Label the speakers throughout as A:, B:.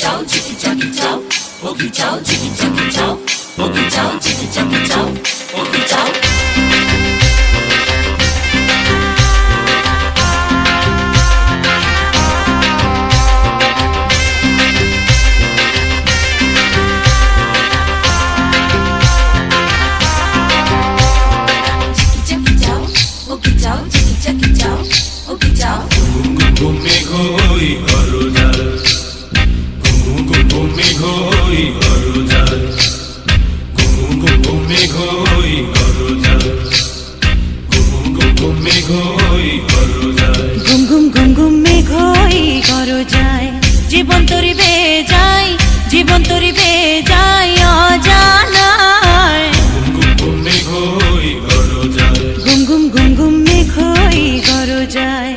A: chow, chicky chucky chow. Okie chow, chicky chucky chow. Okie chow, chicky chucky chow. Okie chow.
B: জীবন তরি বেয়ে যায়, জীবন তরি বেয়ে যায় অজানায়। ঘুম ঘুম ঘুম ঘুম মেঘ হই গরো যায়।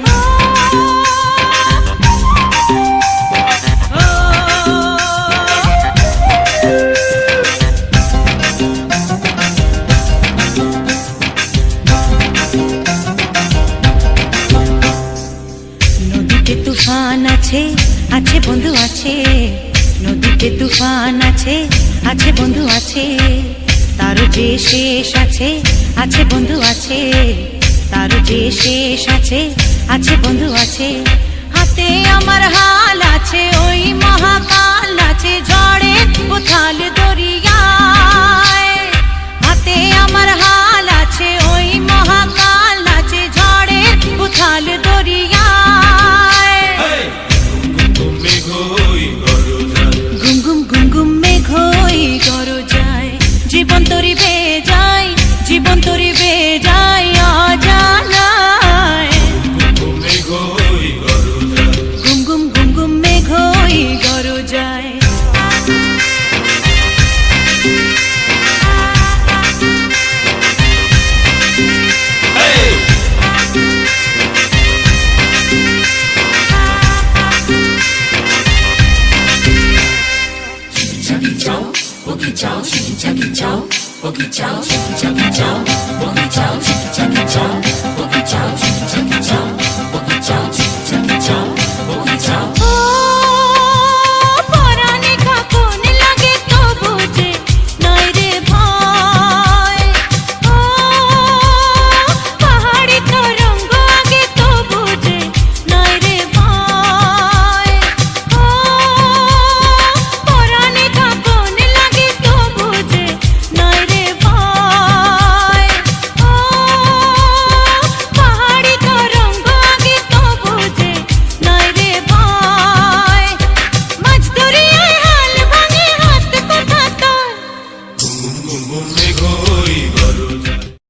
B: নদীতে তুফান আছে, আছে বন্ধু আছে। নদীতে তুফান আছে, আছে বন্ধু আছে। তারও যে শেষ আছে, আছে বন্ধু আছে। তারও যে শেষ আছে, আছে বন্ধু আছে। হাতে আমার হাল আছে, ওই মহাকাল আছে ঝড়ে উথাল দরিয়ায়। হাতে আমার হাল আছে, ওই মহাকাল আছে ঝড়ে উথাল দরিয়ায়। ঘুম ঘুম ঘুম ঘুম মেঘ হই গরো যায়। জীবন তরি বেয়ে যায়, জীবন তরি বেয়ে যায় অজানায়। ঘুম ঘুম ঘুম ঘুম মেঘ হই গরো যায়।
A: Okie chow, chicky chucky chow. Okie chow, chicky chucky chow. Okie chow, chicky chucky chow. Okie chow.